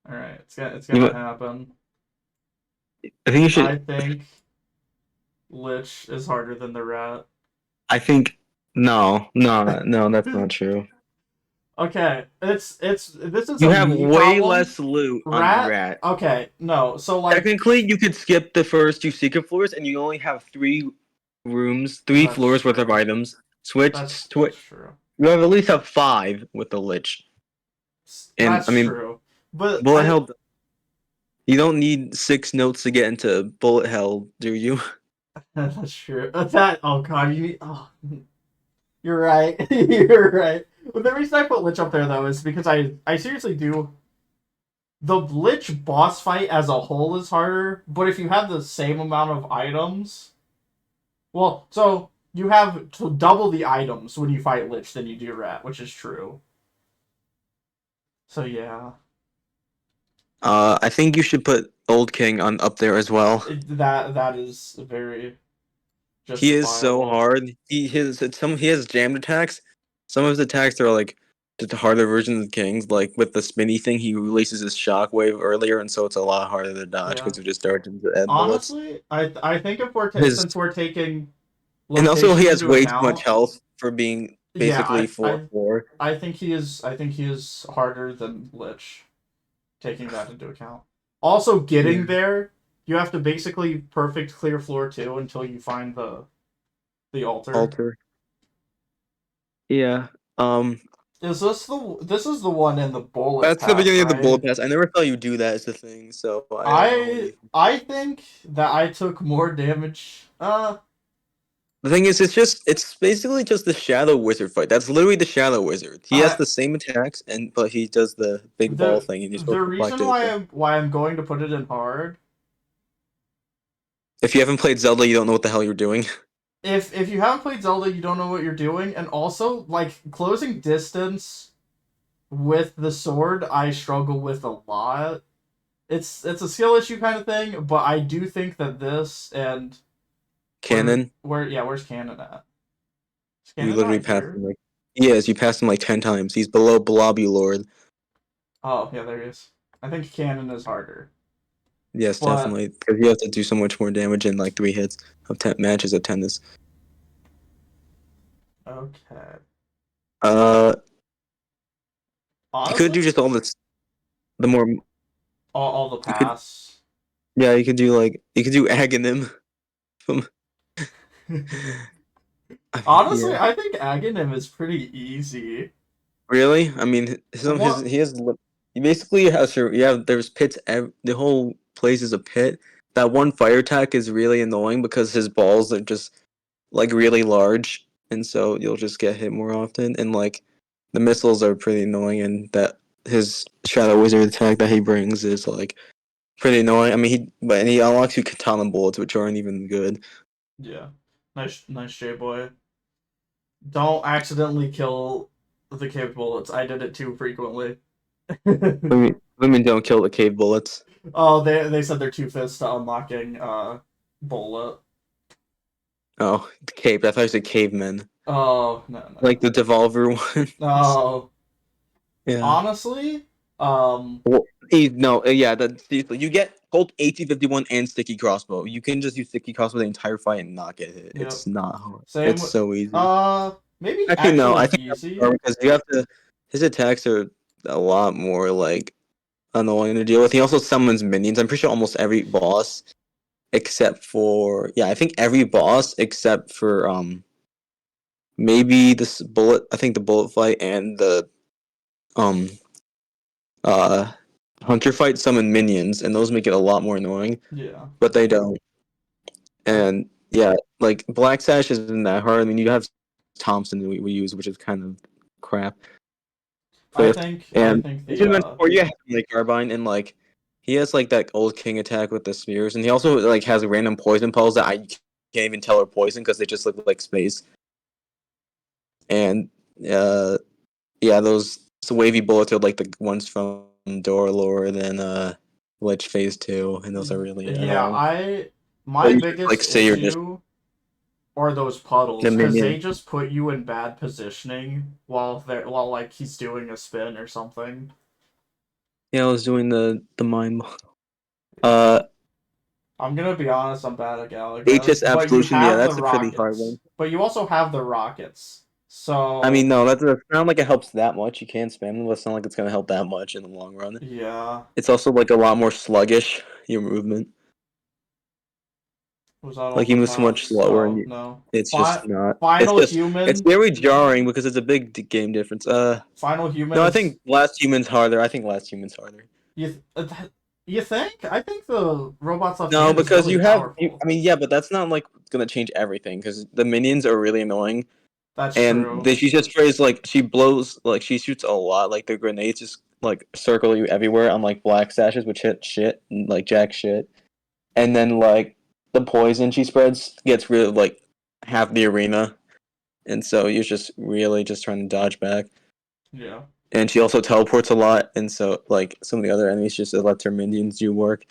All right, it's You gonna know, happen. I think you I should. think Lich is harder than the rat. I think no, that's not true. Okay, it's this is You a have me way problem. less loot on Rat. Rat. Okay, no. So like Technically, you could skip the first two secret floors, and you only have three that's floors worth of true. items. Switch, That's switch. true. You have at least have five with the Lich, and I That's mean, true. But bullet I hell. You don't need 6 notes to get into bullet hell, do you? that's true. That oh god, you're right. You're right. But the reason I put Lich up there though is because I seriously do the Lich boss fight as a whole is harder, but if you have the same amount of items, well, so you have to double the items when you fight Lich than you do Rat, which is true. So yeah, I think you should put Old King on up there as well. that is very He is so justifiable. hard. He has jammed attacks. Some of his attacks are like just harder versions of King's. Like with the spinny thing, he releases his shockwave earlier, and so it's a lot harder to dodge Yeah. because it just dodges and bullets. Honestly, I think if His since we're taking and also he location has into way too much account, health for being yeah, basically 4/4. I think he is harder than Lich, taking that into account. Also, getting Yeah. there, you have to basically perfect clear floor two until you find the altar. Alter. Yeah. Um. Is this is the one in the bullet That's the path, beginning of the bullet right? pass. I never thought you do that as the thing, so I don't know what you. I think that I took more damage. The thing is, it's basically just the Shadow Wizard fight. That's literally the Shadow Wizard. He has I the same attacks, and but he does the big ball thing, and you're the supposed to deflect reason it. why I'm going to put it in hard, If you haven't played Zelda, you don't know what the hell you're doing. if you haven't played Zelda, you don't know what you're doing, and also like closing distance with the sword, I struggle with a lot. It's a skill issue kind of thing, but I do think that this and Cannon, where's Cannon at? Is you Cannon literally not passed here? him like yes, you passed him like 10 times. He's below Blobby Lord. Oh yeah, there he is. I think Cannon is harder, Yes, but definitely, because you have to do so much more damage in like 3 hits of matches of tennis. okay. Uh, you could do Honestly, just all this. The more all the you could, pass. yeah, you could do Aghanim from. I mean, Honestly, yeah. I think Aghanim is pretty easy. Really? I mean, What? he has he basically has your there's pits. The whole place is a pit. That one fire attack is really annoying because his balls are just like really large, and so you'll just get hit more often. And like the missiles are pretty annoying, and that his shadow wizard attack that he brings is like pretty annoying. I mean, he unlocks you katana bullets, which aren't even good. Yeah. Nice, J boy. Don't accidentally kill the cave bullets. I did it too frequently. Women don't kill the cave bullets. Oh, they said they're two fists to unlocking bullet. Oh, the cave. I thought you said cavemen. Oh no Like no the Devolver ones. no. Yeah. Honestly, um, Well, no, yeah, you get Colt 1851 and Sticky Crossbow. You can just use Sticky Crossbow the entire fight and not get hit. yep. It's not hard. Same It's with so easy. maybe Actually, no, actually I think that's easy. hard because you have to. His attacks are a lot more like annoying to deal with. He also summons minions. I'm pretty sure almost every boss, except for I think every boss except for maybe this bullet. I think the bullet fight and the um uh hunter fight summon minions, and those make it a lot more annoying. Yeah. But they don't. I And yeah, like Black Sash isn't that hard. I mean, you have Thompson that we use, which is kind of crap. Fifth, I and think you the should mention before you have like Carbine, and like he has like that old King attack with the spears, and he also like has random poison pulls that I can't even tell are poison because they just look like space. And uh, yeah, those wavy bullets are like the ones from Dorlord and Lich Phase 2, and those are really yeah, annoying. I But my you should like biggest say you're just issue are those a puddles because they minion. just put you in bad positioning while like he's doing a spin or something. Yeah, I was doing the mime. Yeah. Uh, I'm gonna be honest, I'm bad at Galaga, HS but you Absolution. Yeah, have the that's a pretty hard rockets. one. But you also have the rockets. I mean, So no, that's not like it helps that much. You can spam them, but it's not like it's gonna help that much in the long run. yeah. It's also like a lot more sluggish, your movement. Was that all Like the you move so much paths? slower, and Oh no. it's just not. It's Final just it's human. very jarring because it's a big game difference. Final human No, I is think Last Human's harder. I think Last Human's harder. you. You think? I think the robot's left No, hand is because really you have. powerful. I mean, yeah, but that's not like gonna change everything because the minions are really annoying, That's and true. she just phrase like she blows like she shoots a lot. Like the grenades just like circle you everywhere on like black sashes, which hit shit and like jack shit, and then like the poison she spreads gets rid of like half the arena, and so you're just really just trying to dodge back. Yeah. And she also teleports a lot, and so like some of the other enemies just let her minions do work,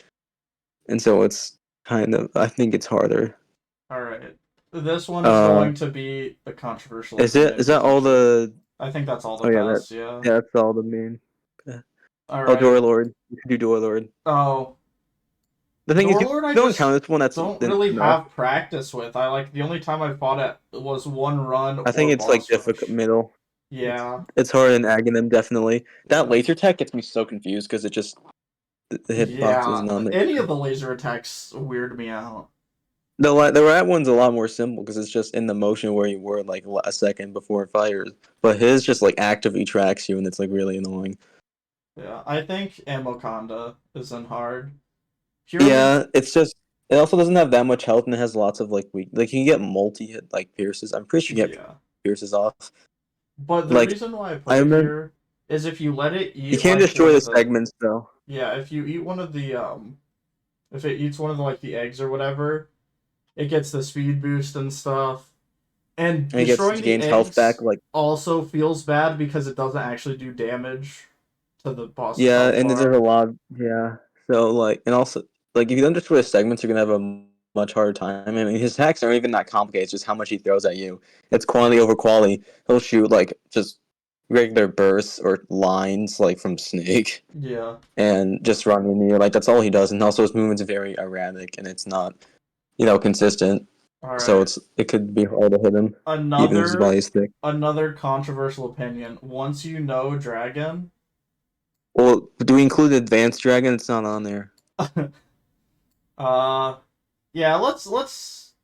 and so it's kind of I think it's harder. All right. This one is Uh, going to be a controversial is it? opinion Is that all potentially. the? I think that's all the Oh yeah, that paths. Yeah. yeah, that's all the main. Yeah. All Oh, Door right. Lord. You can do Door Lord. Oh, The thing is, you Doorlord, I don't count just this one. That's don't really enough. have practice with. I like the only time I fought it was one run I or think it's like boss difficult rush. middle. It's Yeah. it's harder than Aghanim definitely. That Yeah. laser tech gets me so confused because it just the hitbox is Yeah. not there. Any of the laser attacks weird me out. The rat one's a lot more simple because it's just in the motion where you were like a second before it fires. But his just like actively tracks you and it's like really annoying. Yeah. I think Amokonda isn't hard. Purely. Yeah, it's just it also doesn't have that much health and it has lots of like weak like you can get multi hit like pierces. I'm pretty sure you get Yeah. pierces off. But the Like reason why I I put it remember here is if you let it you eat can't like destroy one the of the segments though. yeah, if you eat one of the if it eats one of the like the eggs or whatever, it gets the speed boost and stuff. And And it gets destroying the gains health back eggs like also feels bad because it doesn't actually do damage to the boss's yeah, health and then there's a bar. lot yeah. So like and also like if you don't destroy the segments you're gonna have a much harder time. I mean his attacks aren't even that complicated, it's just how much he throws at you. It's quantity over quality. He'll shoot like just regular bursts or lines like from Snake Yeah. and just run into you. Like that's all he does, and also his movement's very erratic and it's not, consistent. All So right. it could be hard to hit him, even if his Another body's thick. another controversial opinion. Once you know Dragon, Well, do we include Advanced Dragon? It's not on there. uh yeah, let's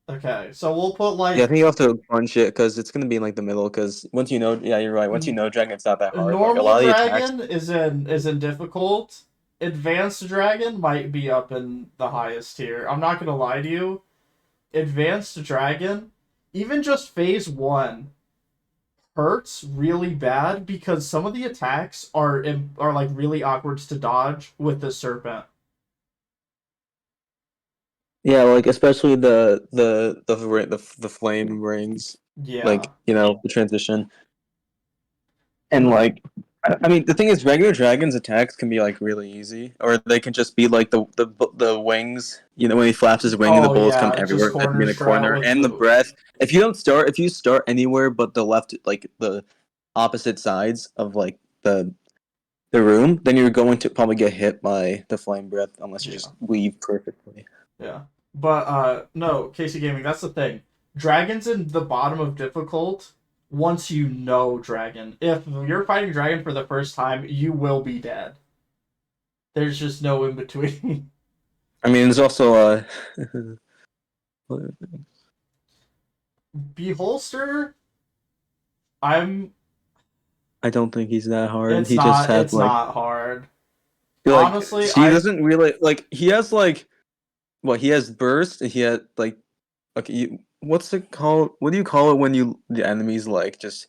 okay. So we'll put Yeah, I like think you have to punch it because it's gonna be in like the middle. Because once you know, yeah, you're right. Once you know Dragon, it's not that hard. Like a normal lot of the attacks. dragon is in difficult. Advanced dragon might be up in the highest tier. I'm not gonna lie to you. Advanced dragon, even just phase 1, hurts really bad because some of the attacks are like really awkward to dodge with the serpent. Yeah, like especially the flame rings, like Yeah. the transition. And like, I mean, the thing is, regular dragons' attacks can be like really easy, or they can just be like the wings. When he flaps his wing and the Oh bullets come yeah, just everywhere. That can be corner in the strat corner with and the the breath. If you start anywhere but the left, like the opposite sides of like the room, then you're going to probably get hit by the flame breath unless you yeah. just weave perfectly. Yeah. But no, Casey Gaming, that's the thing. Dragon's in the bottom of difficult once you know Dragon. If you're fighting Dragon for the first time, you will be dead. There's just no in between. I mean, there's also Beholster, I'm I don't think he's that hard. it's He just not has it's like not hard. like Honestly, he I doesn't really like he has like what he has burst. He had like okay. What's it called? What do you call it when the enemies like just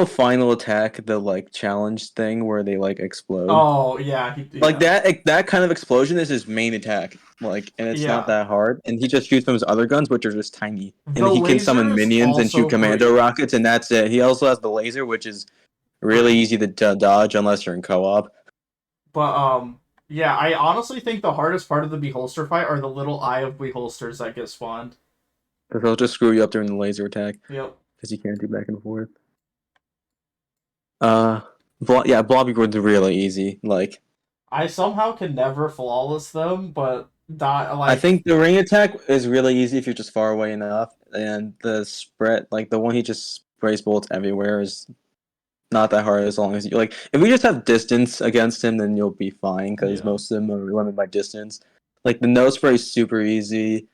final attack the like challenge thing where they like explode oh yeah, like yeah. that kind of explosion is his main attack like and it's not Yeah. that hard and he just shoots from his other guns which are just tiny and The he can laser summon is minions and shoot also commando pretty rockets and that's it. He also has the laser which is really pretty. easy to dodge unless you're in co-op. But yeah, I honestly think the hardest part of the Beholster fight are the little eye of Beholsters that get spawned. Because he'll just screw you up during the laser attack Yep. because you can't do back and forth. Uh, Yeah, Blobby Wood's really easy. Like, I somehow can never flawless them, but die I like think the ring attack is really easy if you're just far away enough, and the spread, like the one he just sprays bullets everywhere, is not that hard as long as you like. If we just have distance against him, then you'll be fine because yeah. most of them are limited by distance. Like the nose spray is super easy.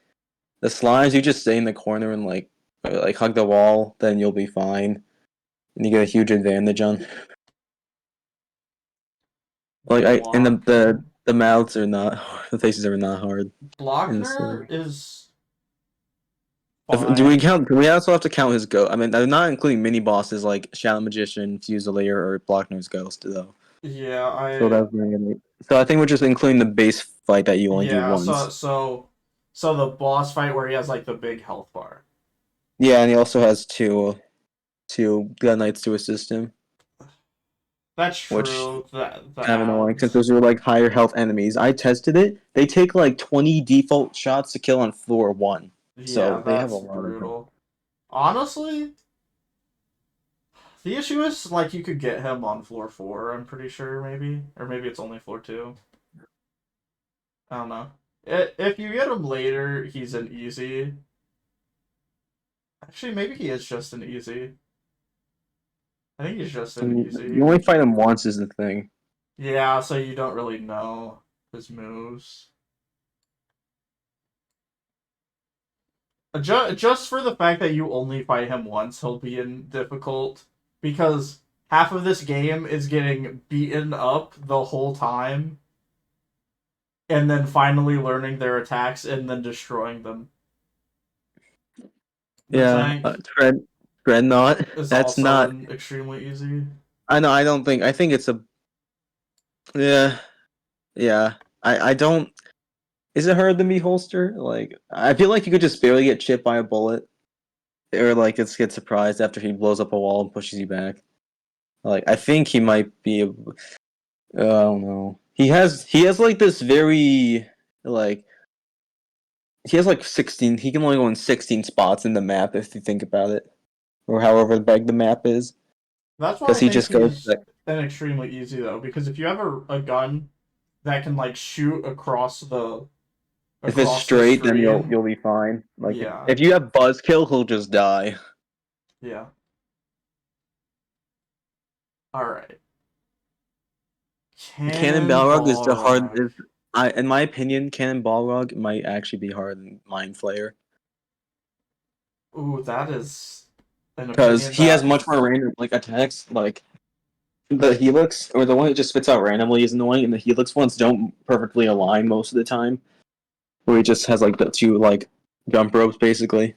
The slimes, you just stay in the corner and like hug the wall, then you'll be fine, and you get a huge advantage on. Like I and Blockner. the mouths are not the faces are not hard in this. Blockner is Do we fine. count? Do we also have to count his ghost? I mean, I'm not including mini bosses like Shadow Magician, Fusilier, or Blockner's Ghost though. Yeah, So I that's really. So I think we're just including the base fight that you only do yeah, so once. so so the boss fight where he has like the big health bar. Yeah, and he also has two Gun Knights to assist him, That's which true. The kind of annoying since ads. those are like higher health enemies. I tested it; they take like 20 default shots to kill on floor one, Yeah, so they have a that's lot of them. brutal. Honestly, the issue is like you could get him on floor four, I'm pretty sure, maybe. Or maybe it's only floor two. I don't know. If you get him later, he's an easy. Actually, maybe he is just an easy. I think he's just an And easy. you only fight him once is the thing. Yeah, so you don't really know his moves. Just for the fact that you only fight him once, he'll be in difficult because half of this game is getting beaten up the whole time and then finally learning their attacks and then destroying them. The Yeah, tank Dreadnought. is That's also not. an extremely easy. I know. I don't think. I think it's a. Yeah. Yeah. I don't. Is it harder than me holster? Like I feel like you could just barely get chipped by a bullet, or like it's get surprised after he blows up a wall and pushes you back. Like I think he might be. I don't know. He has like this very like he has like 16. He can only go in 16 spots in the map if you think about it, or however big the map is, That's why because I he think just goes he's like, an extremely easy though because if you have a gun that can like shoot if it's across the straight, then screen, you'll be fine. Like yeah. if you have Buzzkill, he'll just die. Yeah. All right. Cannon Cannon Balrog is the hard. Balrog. In my opinion, Cannon Balrog might actually be harder than Mind Flayer Ooh, that is an because opinion he has that. much more random like attacks. Like the Helix or the one that just spits out randomly is annoying, and the Helix ones don't perfectly align most of the time. Where he just has like the two like jump ropes basically,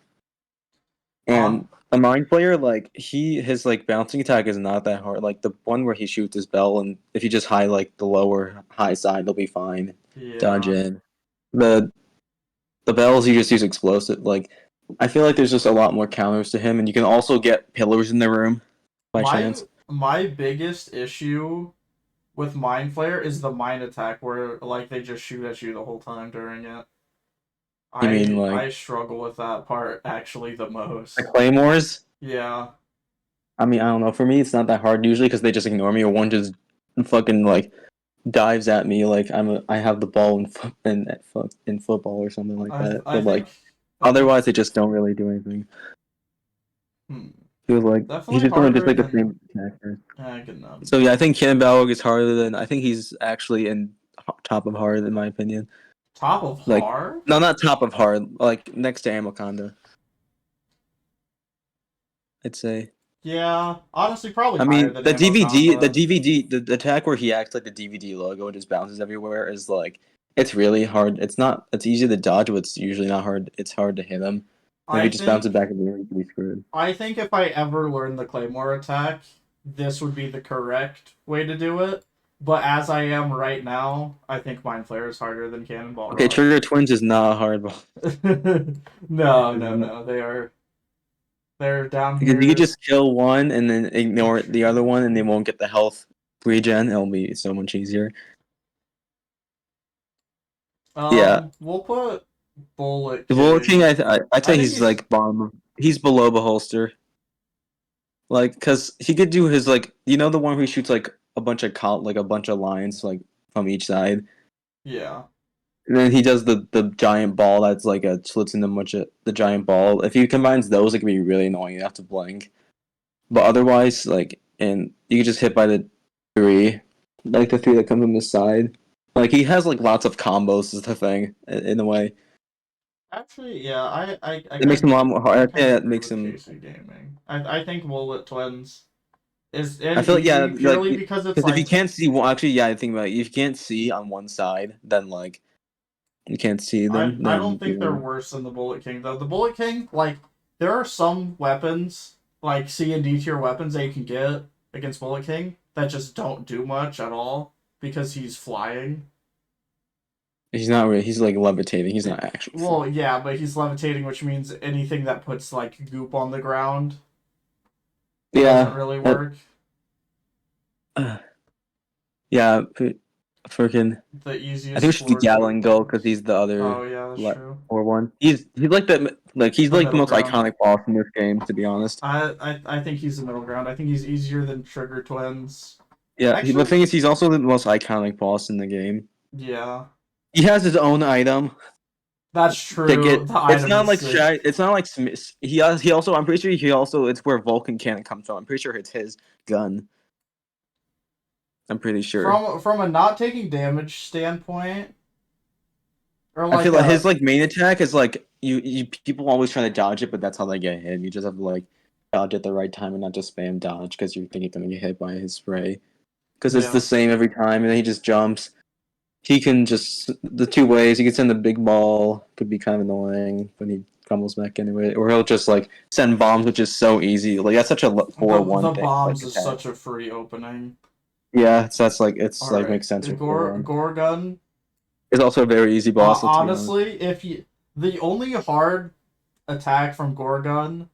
On. and a Mind Flayer like his like bouncing attack is not that hard. Like the one where he shoots his bell, and if you just high like the lower high side, they'll be fine. Dodge Yeah. in. The the bells you just use explosive. Like I feel like there's just a lot more counters to him, and you can also get pillars in the room by My chance. my biggest issue with Mind Flayer is the mind attack where like they just shoot at you the whole time during it. You mean I like struggle with that part actually the the most. claymores? Yeah. I mean, I don't know. For me, it's not that hard usually because they just ignore me, or one just fucking like dives at me like I have the ball in football or something like that. I But like think I think otherwise, they just don't really do anything. hmm, Feels like he's definitely just going to just harder like the than same character. good enough. So yeah, I think Ken Balrog is harder than I think he's actually in top of hard in my opinion. Top of Like hard? no, not top of hard. Like next to Amakonda, I'd say. Yeah, honestly, probably I higher mean, than the DVD, Amokonda. the attack where he acts like the DVD logo and just bounces everywhere is like it's really hard. It's not. It's easy to dodge, but it's usually not hard. It's hard to hit him. And if I he just bounces think back in the air, you can be screwed. I think if I ever learned the Claymore attack, this would be the correct way to do it. But as I am right now, I think Mind Flare is harder than Cannonball Okay, Rock. Trigger Twins is not hard, ball. No, no, no. They're down Because you could here. just kill one and then ignore the other one, and they Infantry. won't get the health regen. It'll be so much easier. Yeah, We'll put Bullet the Bullet King, King. I'd say I think he's he's like bottom. He's below Beholster. Like, cause he could do his like, you know, the one where he shoots like a bunch of like a bunch of lines like from each side, Yeah. and then he does the giant ball that's like a slits in a bunch of the giant ball. If he combines those, it can be really annoying. You have to blink, but otherwise, like, and you can just hit by the three, like the three that come from the side. Like he has like lots of combos is the thing in a way. Actually, yeah, I It makes kind him a of lot more I hard. kind of Yeah, it agree makes with him. Casey Gaming. I think Woolet Twins is I feel like yeah, easy like purely because it's because if you like can't see, well, actually, yeah, I think about it. If you can't see on one side, then like you can't see them. I don't Then think they're worse than the Bullet King though. The Bullet King, like, there are some weapons, like C and D tier weapons that you can get against Bullet King that just don't do much at all because he's flying. he's not really. He's like levitating. He's not It, actually well, flying. yeah, but he's levitating, which means anything that puts like goop on the ground doesn't Yeah, really work. uh, yeah, freaking. The I think easiest it should be floor joke Gatling Go because wins. he's the Oh other yeah, that's left true. or one. He's like he's The like the middle most ground. iconic boss in this game, to be honest. I think he's the middle ground. I think he's easier than Trigger Twins. Yeah, but the Actually, thing is, he's also the most iconic boss in the game. yeah, He has his own item. that's To true. get The it's item not is like sick. shy it's not like he also I'm pretty sure he also it's where Vulcan cannon comes from. I'm pretty sure it's his gun. I'm pretty sure. From a not taking damage standpoint, or I like feel like his a like main attack is like you people always try to dodge it, but that's how they get hit. You just have to like dodge at the right time and not just spam dodge because you think you're gonna get hit by his spray. Because it's the yeah. same every time, and then he just jumps. He can just the two ways. He can send the big ball, could be kind of annoying, but he comes back anyway. Or he'll just like send bombs, which is so easy. Like that's such a The 4-1 thing, like bombs is attack. such a free opening. Yeah, so that's like it's All like right, makes sense for Gore 4-1. Gorgun. It's also a very easy boss. Let's be honest. Honestly, if you the only hard attack from Gorgun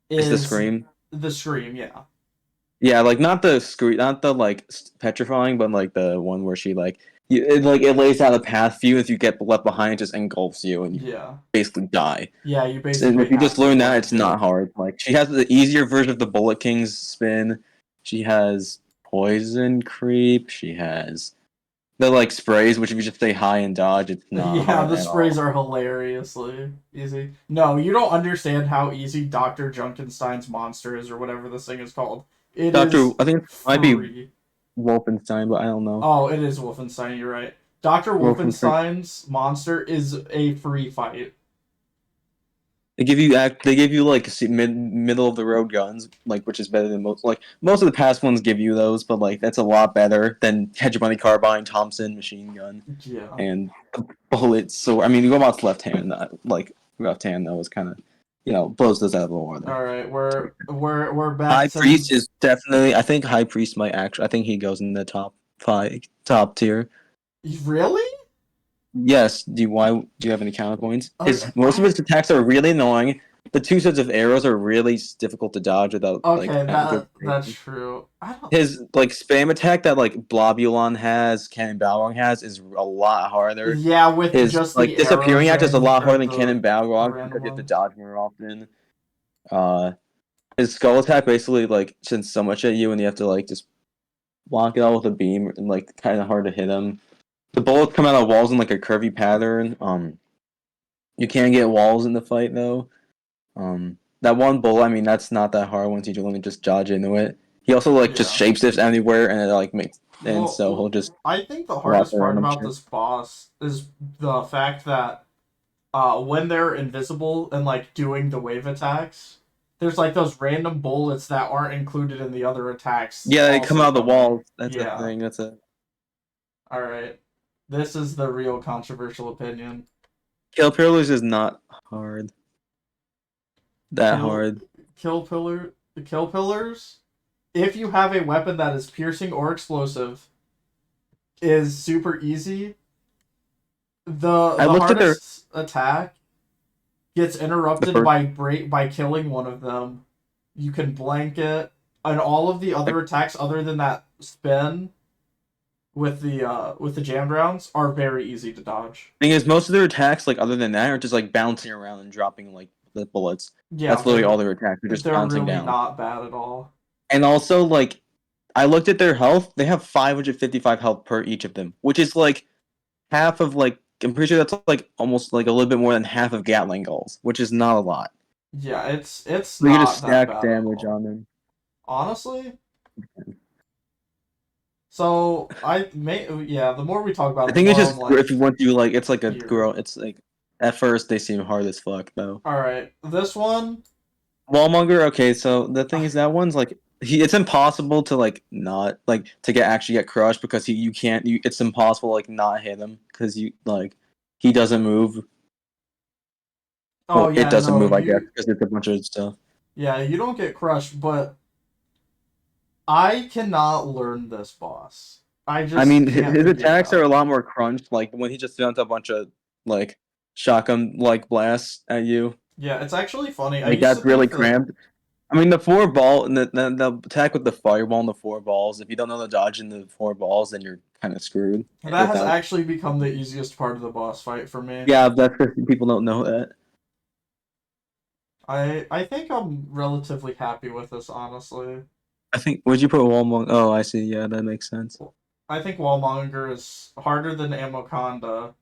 It's the is scream. the scream. Yeah, Yeah, like not the scream, not the like petrifying, but like the one where she like it lays out a path for you. If you get left behind, it just engulfs you, and you yeah, basically die. yeah. You And basically if you have just to learn that, blank it's it. not hard. Like she has the easier version of the Bullet King's spin. She has poison creep. She has the like sprays, which if you just stay high and dodge, it's not Yeah, hard the at sprays all. are hilariously easy. No, you don't understand how easy Dr. Junkenstein's monster is, or whatever this thing is called. It Doctor, is I think it might be free. Wolfenstein, but I don't know. Oh, it is Wolfenstein, you're right. Dr. Wolfenstein. Wolfenstein's monster is a free fight. They give you like middle of the road guns, like which is better than most of the past ones give you those, but like that's a lot better than Hegemony Carbine, Thompson machine gun, Yeah. and bullets. So I mean, Robot's left hand, like left hand though, is kind of blows those out of the water. Alright, we're back High to Priest is definitely. I think High Priest might actually. I think he goes in the top five, top tier. really? Yes. Do you have any counterpoints? Okay, Most of his attacks are really annoying. The two sets of arrows are really difficult to dodge without like okay, good. that's true. I don't His like spam attack that like Blobulon has, Cannon Balrog has is a lot harder. Yeah, with His just like the disappearing arrows act is a and lot or harder than Cannon the Balrog because random you have to ones. dodge more often. Uh, his skull attack basically like sends so much at you, and you have to like just block it all with a beam, and like kind of hard to hit him. The bullets come out of walls in like a curvy pattern. You can't get walls in the fight though. That one bullet, I mean, that's not that hard once you only just dodge into it. He also like just Yeah. shapeshifts anywhere, and it like makes and so he'll Well, just I think the walk hardest part around and about shit. this boss is the fact that when they're invisible and like doing the wave attacks, there's like those random bullets that aren't included in the other attacks Yeah, they come also out of the coming. walls. That's a Yeah. thing. That's a All right. This is the real controversial opinion. kill pillars is not hard. That Kill hard. kill pillars. If you have a weapon that is piercing or explosive, is super easy. I The looked at their hardest attack gets the interrupted first. by killing one of them. You can blank it, and all of the other attacks other than that spin with the jammed rounds are very easy to dodge. Thing is, most of their attacks, like other than that, are just like bouncing around and dropping like the bullets. Yeah, That's literally all their attacks. They're just they're bouncing really down. not bad at all. And also, like, I looked at their health. They have 555 health per each of them, which is like half of like. I'm pretty sure that's like almost like a little bit more than half of Gatling gulls, which is not a lot. Yeah, it's We can just not that stack bad at damage all. on them. Honestly. So I may yeah, the more we talk about I it, the think it's more I'm just like if you want to like, it's like a here. girl. It's like at first they seem hard as fuck though. Alright. This one Wallmonger. Okay, so the thing is that one's like it's impossible to like not like to get actually get crushed because you can't it's impossible like not hit him because you like he doesn't move. oh Well, it yeah, doesn't no, move, I guess, you because it's a bunch of stuff. yeah, you don't get crushed, but I cannot learn this boss. I I just mean, can't his figure it attacks are a out. lot more crunched. Like when he just dumped a bunch of like shotgun like blasts at you. Yeah, it's actually funny. I Like used to that's really think that cramped. I mean, the four ball and the attack with the fireball and the four balls. If you don't know the dodge in the four balls, then you're kind of screwed that has without. actually become the easiest part of the boss fight for me. Yeah, that's because people don't know that. I think I'm relatively happy with this, honestly. I think. Would you put Walmart? Oh, I see. Yeah, that makes sense. I think Wallmonger is harder than Amoconda,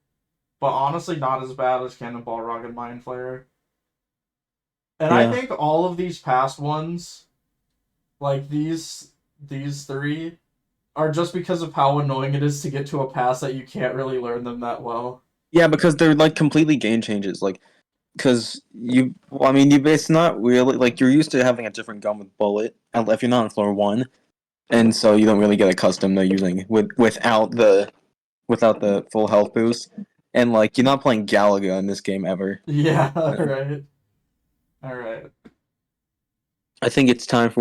but honestly not as bad as Cannonball Rug and Mind Flayer. And I Yeah. think all of these past ones, like these three, are just because of how annoying it is to get to a pass that you can't really learn them that well. Yeah, because they're like completely game changes. Like, because you, well, I mean, it's not really like you're used to having a different gun with bullet, if you're not on floor one, and so you don't really get accustomed to using without the full health boost, and like you're not playing Galaga in this game ever. Yeah, right. All right. I think it's time for